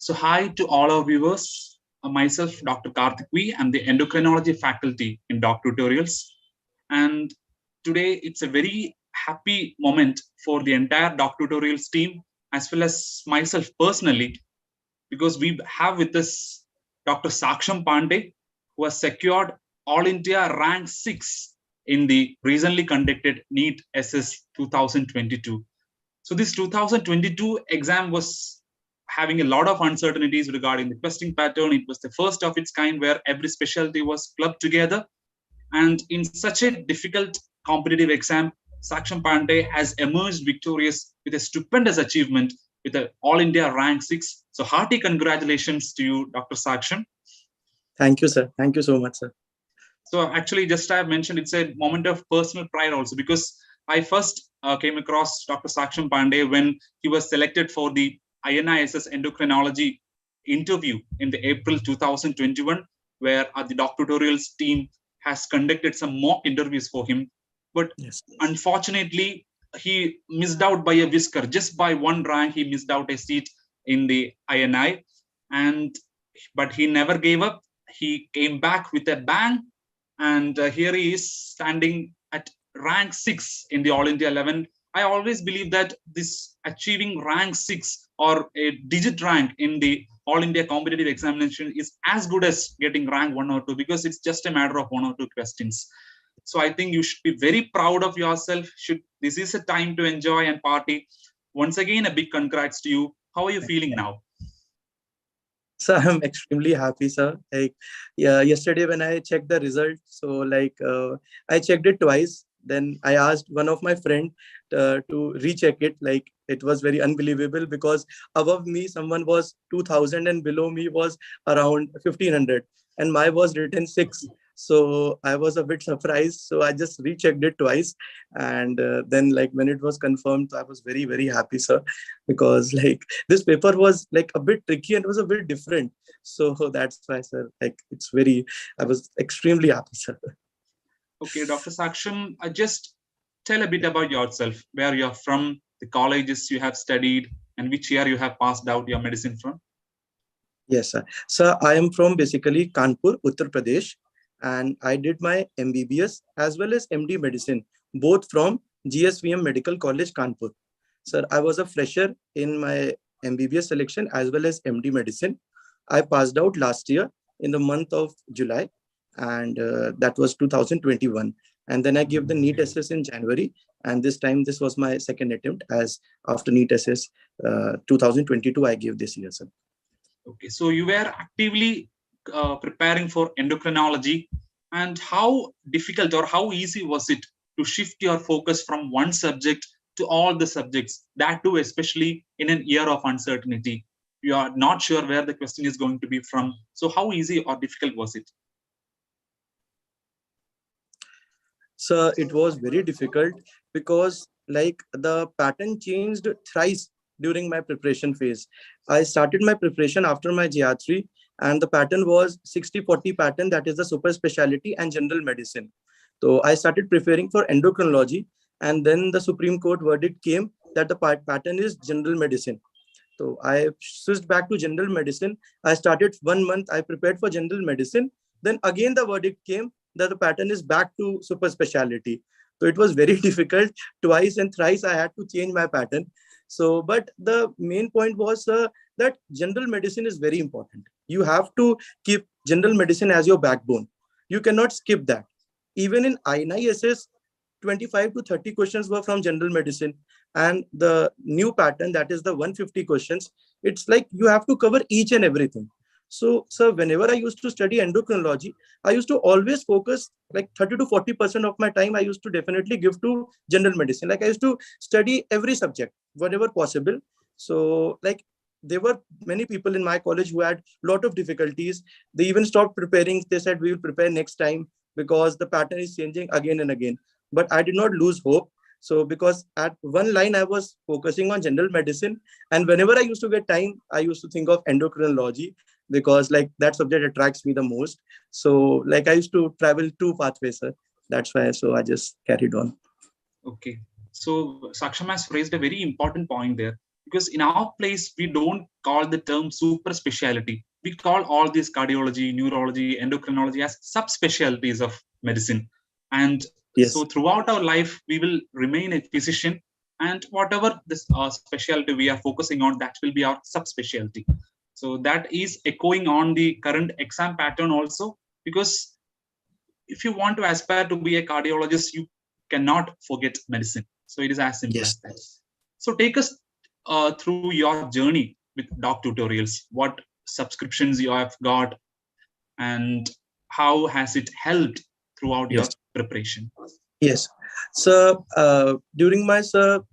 So hi to all our viewers. Myself, Dr. Karthik. I'm the endocrinology faculty in DocTutorials. And today it's a very happy moment for the entire DocTutorials team, as well as myself personally, because we have with us Dr. Saksham Pandey, who has secured All India rank 6 in the recently conducted NEET SS 2022. So this 2022 exam was having a lot of uncertainties regarding the question pattern. It was the first of its kind where every specialty was clubbed together. And in such a difficult competitive exam, Saksham Pandey has emerged victorious with a stupendous achievement with an All India rank 6. So hearty congratulations to you, Dr. Saksham. Thank you, sir. Thank you so much, sir. So actually, just I have mentioned, it's a moment of personal pride also, because I first came across Dr. Saksham Pandey when he was selected for the NEET SS endocrinology interview in the April 2021, where the DocTutorials team has conducted some mock interviews for him. But yes, unfortunately, he missed out by a whisker. Just by one rank, he missed out a seat in the INI. But he never gave up. He came back with a bang. And here he is standing at rank 6 in the All India 11. I always believe that this achieving rank 6 or a digit rank in the All India competitive examination is as good as getting rank 1 or 2, because it's just a matter of 1 or 2 questions. So I think you should be very proud of yourself. This is a time to enjoy and party. Once again, a big congrats to you. How are you feeling now? So I'm extremely happy, sir. Yesterday when I checked the result, so I checked it twice. Then I asked one of my friend to recheck it. It was very unbelievable, because above me someone was 2000 and below me was around 1500, and my was written 6. So I was a bit surprised. So I just rechecked it twice. And then when it was confirmed, I was very, very happy, sir, because this paper was a bit tricky and it was a bit different. So that's why, sir, I was extremely happy, sir. Okay, Dr. Saksham, just tell a bit about yourself, where you're from, the colleges you have studied, and which year you have passed out your medicine from. Yes, sir. So I am from basically Kanpur, Uttar Pradesh. And I did my MBBS as well as MD medicine, both from GSVM Medical College, Kanpur. Sir, I was a fresher in my MBBS selection as well as MD medicine. I passed out last year in the month of July, and that was 2021. And then I gave the NEET SS in January. And this time, this was my second attempt, as after NEET SS 2022, I gave this year, sir. Okay, so you were actively preparing for endocrinology, and how difficult or how easy was it to shift your focus from one subject to all the subjects, that too especially in an year of uncertainty? You are not sure where the question is going to be from. So how easy or difficult was it? So it was very difficult, because the pattern changed thrice during my preparation phase. I started my preparation after my GR3, and the pattern was 60-40 pattern, that is the super specialty and general medicine. So I started preparing for endocrinology, and then the Supreme Court verdict came that the pattern is general medicine. So I switched back to general medicine. I started 1 month, I prepared for general medicine. Then again the verdict came that the pattern is back to super specialty. So it was very difficult. Twice and thrice I had to change my pattern. So, but the main point was that general medicine is very important. You have to keep general medicine as your backbone. You cannot skip that. Even in INISS, 25 to 30 questions were from general medicine. And the new pattern, that is the 150 questions, it's you have to cover each and everything. So, sir, whenever I used to study endocrinology, I used to always focus 30 to 40% of my time I used to definitely give to general medicine. I used to study every subject, whatever possible. So, there were many people in my college who had a lot of difficulties. They even stopped preparing. They said, we will prepare next time because the pattern is changing again and again. But I did not lose hope. So because at one line I was focusing on general medicine, and whenever I used to get time, I used to think of endocrinology, because that subject attracts me the most. So I used to travel 2 pathways, sir. That's why. So I just carried on. Okay. So Saksham has raised a very important point there. because in our place we don't call the term super specialty. We call all these cardiology, neurology, endocrinology as subspecialties of medicine. And so Yes. throughout our life we will remain a physician, and whatever this specialty we are focusing on, that will be our subspecialty. So that is echoing on the current exam pattern also, because if you want to aspire to be a cardiologist, you cannot forget medicine. So it is as simple as Yes. that. So take us through your journey with DocTutorials. What subscriptions you have got, and how has it helped throughout Yes. your preparation? Yes. So during my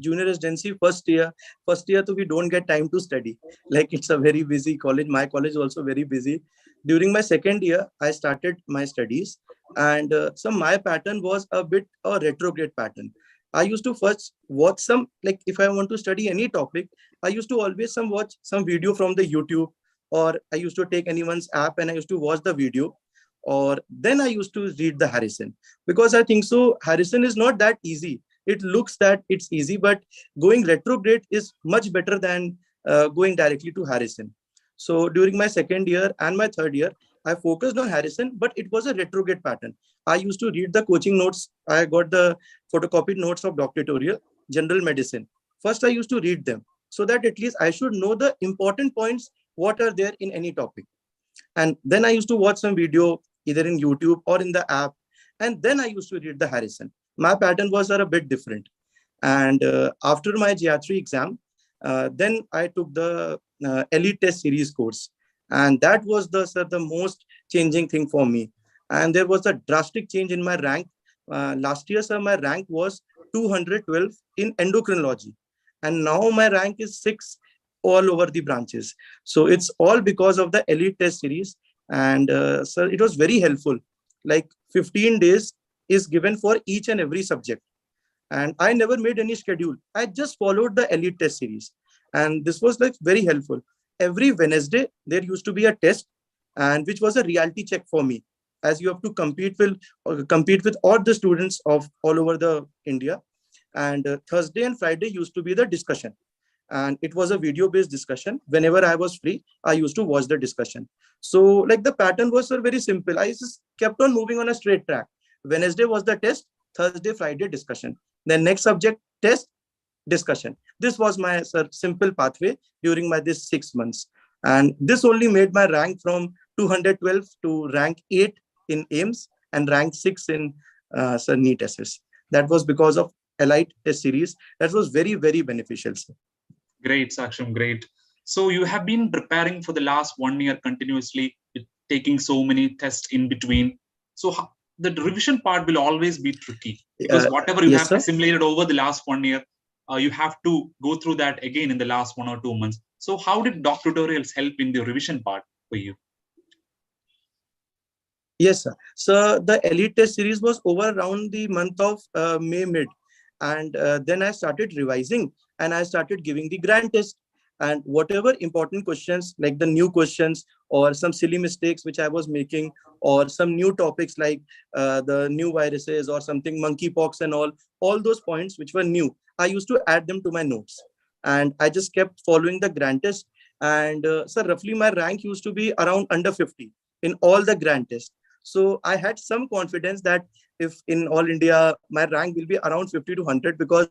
junior residency first year, so we don't get time to study. Like it's a very busy college. My college is also very busy. During my second year, I started my studies, and so my pattern was a bit a retrograde pattern. I used to first watch some, like if I want to study any topic, I used to always some watch some video from the YouTube, or I used to take anyone's app and I used to watch the video, or then I used to read the Harrison, because I think so Harrison is not that easy. It looks that it's easy, but going retrograde is much better than going directly to Harrison. So during my second year and my third year, I focused on Harrison, but it was a retrograde pattern. I used to read the coaching notes. I got the photocopied notes of DocTutorial general medicine. First I used to read them, so that at least I should know the important points, what are there in any topic. And then I used to watch some video either in YouTube or in the app, and then I used to read the Harrison. My pattern was a bit different. And after my GR3 exam, then I took the elite test series course, and that was the most changing thing for me. And there was a drastic change in my rank. Last year, sir, my rank was 212 in endocrinology, and now my rank is 6 all over the branches. So it's all because of the elite test series. And sir, it was very helpful. Like 15 days is given for each and every subject, and I never made any schedule. I just followed the elite test series, and this was like very helpful. Every Wednesday there used to be a test, and which was a reality check for me, as you have to compete with all the students of all over the India. And Thursday and Friday used to be the discussion, and it was a video based discussion. Whenever I was free, I used to watch the discussion. So like the pattern was, sir, very simple. I just kept on moving on a straight track. Wednesday was the test, Thursday, Friday discussion, then next subject test, discussion. This was my, sir, simple pathway during my this 6 months. And this only made my rank from 212 to rank 8 in AIMS and rank 6 in sir, NEET SS. That was because of elite test series. That was very, very beneficial, sir. Great, Saksham, great. So you have been preparing for the last 1 year continuously, with taking so many tests in between. So the revision part will always be tricky, because whatever you Yes, have sir. assimilated over the last 1 year, you have to go through that again in the last 1 or 2 months. So how did DocTutorials help in the revision part for you? Yes, sir. So the elite test series was over around the month of May mid. And then I started revising and I started giving the grand test. And whatever important questions, like the new questions or some silly mistakes which I was making, or some new topics like the new viruses or something, monkeypox and all those points which were new, I used to add them to my notes. And I just kept following the grand test. And so roughly my rank used to be around under 50 in all the grand tests. So I had some confidence that if in all India, my rank will be around 50 to 100, because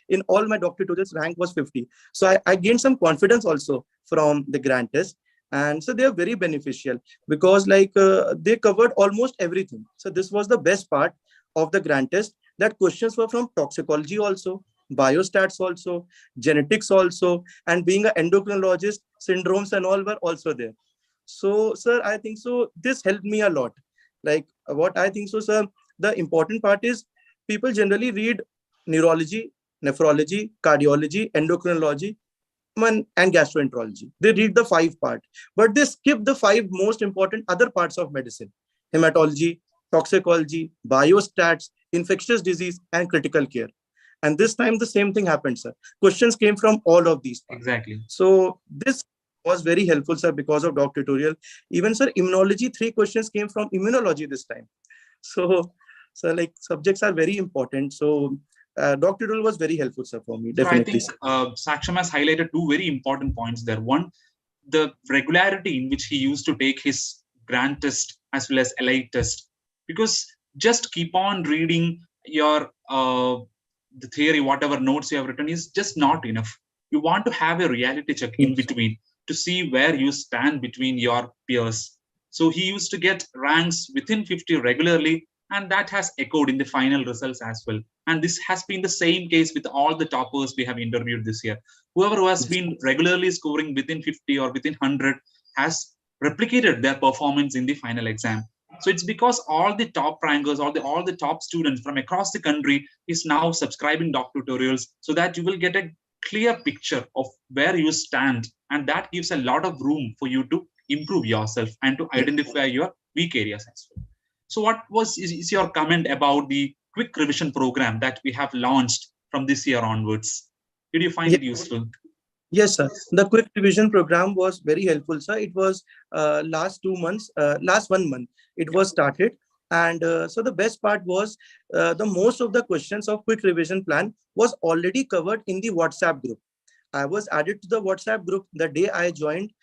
in all my DocTutorials rank was 50. So I gained some confidence also from the grand test. And so they are very beneficial, because like they covered almost everything. So this was the best part of the grand test, that questions were from toxicology also, biostats also, genetics also, and being an endocrinologist, syndromes and all were also there. So, sir, I think so. This helped me a lot. Like what I think so, sir, the important part is people generally read neurology, nephrology, cardiology, endocrinology, and gastroenterology. They read the 5 part, but they skip the 5 most important other parts of medicine: hematology, toxicology, biostats, infectious disease, and critical care. And this time the same thing happened, sir. Questions came from all of these parts. Exactly. So this was very helpful, sir, because of DocTutorial. Even, sir, immunology, 3 questions came from immunology this time. So like subjects are very important. So DocTutorial was very helpful, sir, for me. So I Definitely. think Saksham has highlighted two very important points there. One, the regularity in which he used to take his grand test as well as elite test, because just keep on reading your the theory, whatever notes you have written is just not enough. You want to have a reality check in Yes. between to see where you stand between your peers. So he used to get ranks within 50 regularly, and that has echoed in the final results as well. And this has been the same case with all the toppers we have interviewed this year. Whoever who has Yes. been regularly scoring within 50 or within 100 has replicated their performance in the final exam. So it's because all the top rankers, all the top students from across the country is now subscribing DocTutorials, so that you will get a clear picture of where you stand, and that gives a lot of room for you to improve yourself and to Yes. identify your weak areas as well. So what is your comment about the quick revision program that we have launched from this year onwards? Did you find Yes. it useful? Yes, sir. The quick revision program was very helpful, sir. It was last 2 months, last 1 month, it was started. And so the best part was the most of the questions of quick revision plan was already covered in the WhatsApp group. I was added to the WhatsApp group the day I joined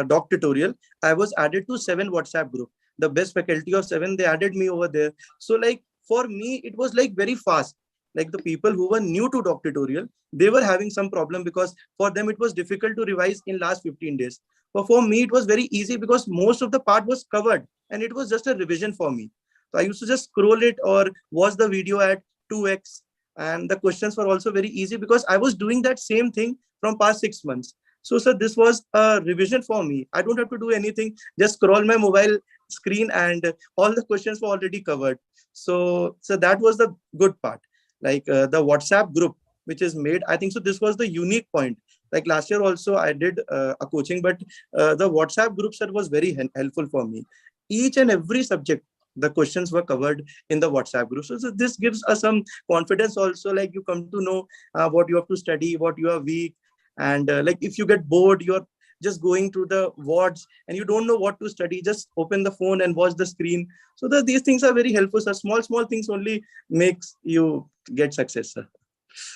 Doc Tutorial. I was added to 7 WhatsApp group. The best faculty of 7, they added me over there. So like for me, it was like very fast. Like the people who were new to Doc Tutorial, they were having some problem because for them it was difficult to revise in last 15 days. But for me, it was very easy because most of the part was covered and it was just a revision for me. So I used to just scroll it or watch the video at 2x, and the questions were also very easy because I was doing that same thing from past 6 months. So, sir, this was a revision for me. I don't have to do anything. Just scroll my mobile screen and all the questions were already covered. So that was the good part. Like the WhatsApp group, which is made, I think so. This was the unique point. Like last year also, I did a coaching, but the WhatsApp group set was very helpful for me. Each and every subject, the questions were covered in the WhatsApp group. So this gives us some confidence also. Like you come to know what you have to study, what you are weak, and like if you get bored, you're just going through the wards and you don't know what to study, just open the phone and watch the screen. So these things are very helpful, sir. Small things only makes you get success, sir.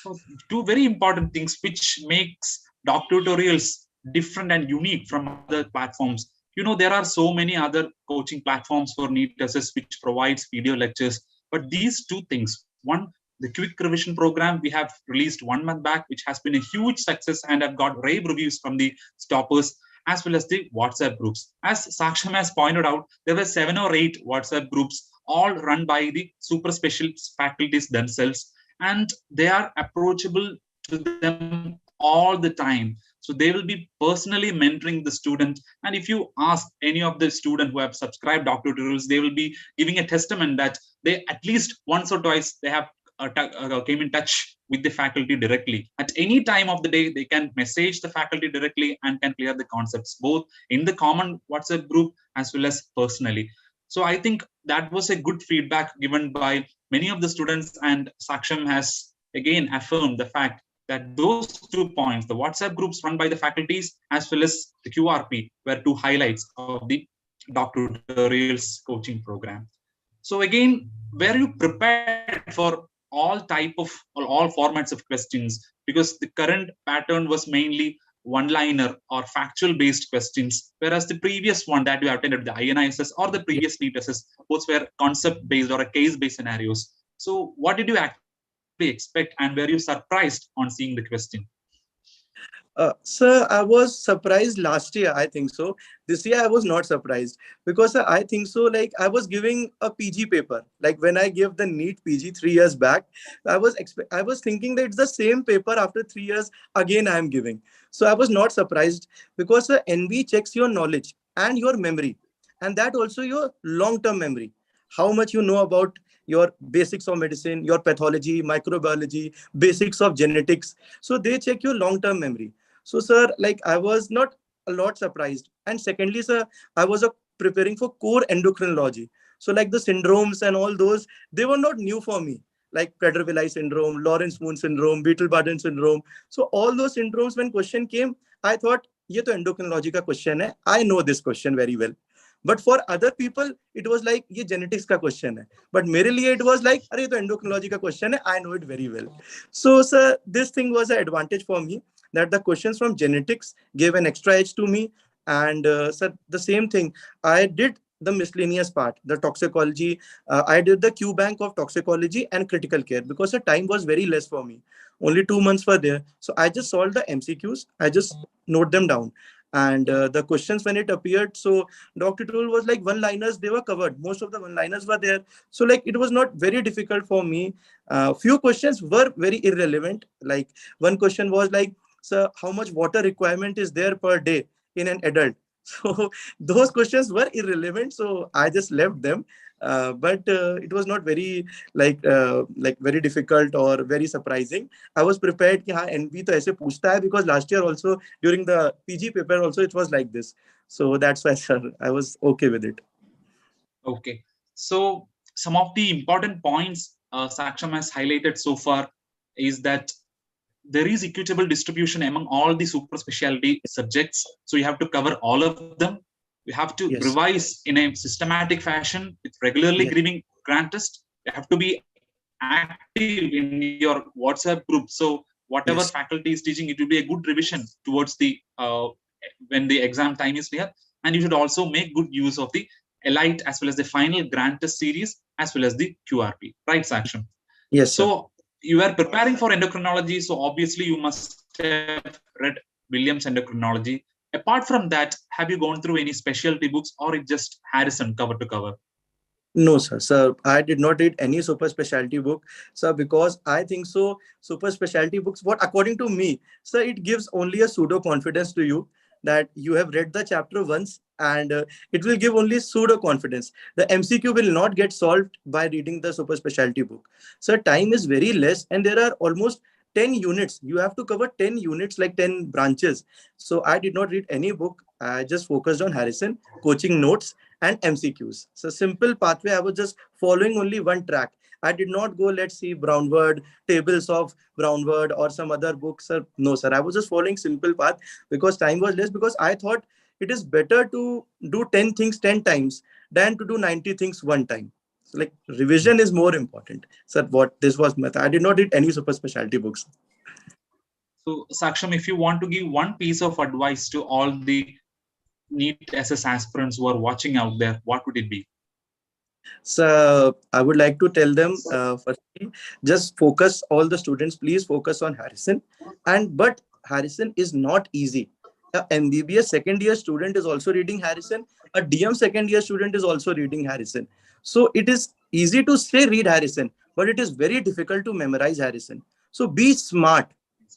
So two very important things which makes DocTutorials different and unique from other platforms. You know, there are so many other coaching platforms for NEET SS which provides video lectures, but these two things, one, the quick revision program we have released 1 month back, which has been a huge success and have got rave reviews from the stoppers, as well as the WhatsApp groups. As Saksham has pointed out, there were 7 or 8 WhatsApp groups, all run by the super special faculties themselves, and they are approachable to them all the time. So they will be personally mentoring the student. And if you ask any of the student who have subscribed DocTutorials, they will be giving a testament that they at least once or twice they have came in touch with the faculty directly. At any time of the day, they can message the faculty directly and can clear the concepts, both in the common WhatsApp group as well as personally. So I think that was a good feedback given by many of the students, and Saksham has again affirmed the fact that those 2 points, the WhatsApp groups run by the faculties as well as the QRP, were two highlights of the DocTutorials coaching program. So again, were you prepared for all type of all formats of questions? Because the current pattern was mainly one-liner or factual-based questions, whereas the previous one that you attended, the INISS or the previous NEET SS, both were concept-based or a case-based scenarios. So what did you actually expect, and were you surprised on seeing the question? Sir, I was surprised last year, I think so. This year, I was not surprised because I think so. Like I was giving a PG paper. Like when I gave the NEET PG 3 years back, I was thinking that it's the same paper after 3 years again I am giving. So I was not surprised because the NB checks your knowledge and your memory, and that also your long-term memory. How much you know about your basics of medicine, your pathology, microbiology, basics of genetics. So they check your long-term memory. So, sir, like I was not a lot surprised. And secondly, sir, I was preparing for core endocrinology. So, like the syndromes and all those, they were not new for me. Like Prader-Willi syndrome, Lawrence-Moon syndrome, Beetle-Barden syndrome. So, all those syndromes, when question came, I thought, ये तो endocrinology का question है. I know this question very well. But for other people, it was like, ये genetics का question है. But मेरे लिए it was like, अरे ये तो endocrinology का question है. I know it very well. So, sir, this thing was an advantage for me, that the questions from genetics gave an extra edge to me. And sir, the same thing, I did the miscellaneous part, the toxicology. I did the Qbank of toxicology and critical care because the time was very less for me. Only 2 months were there. So I just solved the MCQs. I just note them down. And the questions when it appeared, so Dr. Tool was like one liners, they were covered. Most of the one liners were there. So like it was not very difficult for me. Few questions were very irrelevant. Like one question was like, so how much water requirement is there per day in an adult? So those questions were irrelevant. So I just left them. But it was not very like very difficult or very surprising. I was prepared कि हाँ NV तो ऐसे पूछता है, because last year also during the PG paper also it was like this. So that's why, sir, I was okay with it. Okay. So some of the important points Saksham has highlighted so far is that there is equitable distribution among all the super specialty subjects. So you have to cover all of them. You have to Yes. revise in a systematic fashion with regularly Yes. giving grant test. You have to be active in your WhatsApp group. So whatever Yes. faculty is teaching, it will be a good revision towards the when the exam time is near. And you should also make good use of the elite as well as the final grant test series as well as the QRP. Right, Saksham? Yes, sir. So you are preparing for endocrinology, so obviously you must have read Williams endocrinology. Apart from that, have you gone through any specialty books, or it just Harrison cover to cover? No, sir. Sir, I did not read any super specialty book, sir, because I think so. Super specialty books, what according to me, sir, it gives only a pseudo confidence to you that you have read the chapter once, and it will give only pseudo confidence. The MCQ will not get solved by reading the super specialty book. So time is very less, and there are almost 10 units. You have to cover 10 units, like 10 branches. So I did not read any book. I just focused on Harrison, coaching notes, and MCQs. So simple pathway. I was just following only one track. I did not go, let's see, Brownword, tables of Brownword or some other books. Sir. No, sir. I was just following simple path because time was less, because I thought it is better to do 10 things 10 times than to do 90 things one time. So like revision is more important. Sir, what this was math. I did not read any super specialty books. So, Saksham, if you want to give one piece of advice to all the NEET SS aspirants who are watching out there, what would it be? So I would like to tell them, firstly, just focus, all the students, please focus on Harrison. But Harrison is not easy. A MBBS second year student is also reading Harrison. A DM second year student is also reading Harrison. So it is easy to say read Harrison, but it is very difficult to memorize Harrison. So be smart.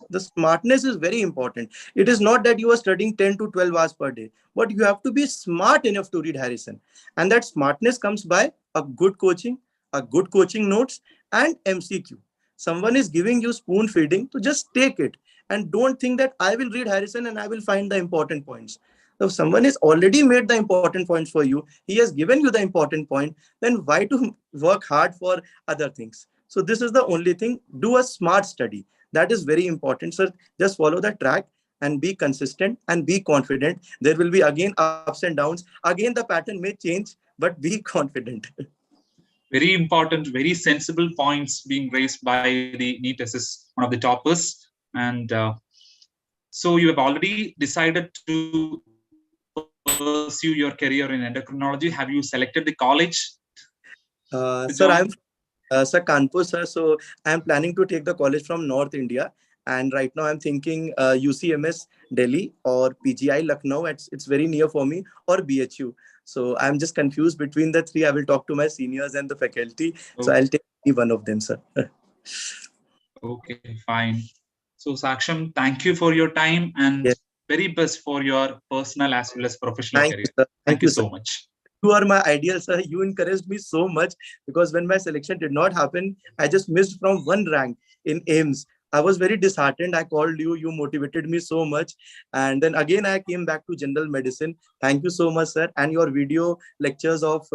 The smartness is very important. It is not that you are studying 10 to 12 hours per day, but you have to be smart enough to read Harrison. And that smartness comes by a good coaching notes, and MCQ. Someone is giving you spoon feeding, to just take it and don't think that I will read Harrison and I will find the important points. So if someone has already made the important points for you, he has given you the important point, then why to work hard for other things? So this is the only thing. Do a smart study. That is very important, sir. Just follow the track and be consistent and be confident. There will be again ups and downs. Again, the pattern may change, but be confident. Very important, very sensible points being raised by the NEET SS, one of the toppers. And so you have already decided to pursue your career in endocrinology. Have you selected the college to Sir, join? I'm Sir Kanpur, sir. So I'm planning to take the college from North India. And right now I'm thinking UCMS Delhi or PGI Lucknow. It's very near for me, or BHU. So I'm just confused between the three. I will talk to my seniors and the faculty. So Oh, I'll take any one of them, sir. okay, fine. So Saksham, thank you for your time and Yes. very best for your personal as well as professional Thank you, career. sir. Thank Thank you you, sir. so much. You are my ideal, sir. You encouraged me so much, because when my selection did not happen, I just missed from one rank in AIMS. I was very disheartened. I called you. You motivated me so much. And then again, I came back to general medicine. Thank you so much, sir. And your video lectures of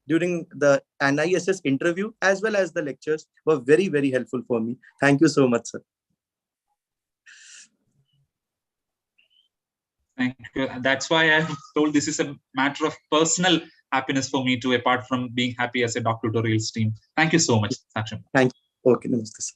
during the NISS interview, as well as the lectures, were very, very helpful for me. Thank you so much, sir. Thank Thank you. And that's why I've told this is a matter of personal happiness for me too, apart from being happy as a DocTutorials team. Thank you so much, Saksham. Thank you. Okay, namaste, sir.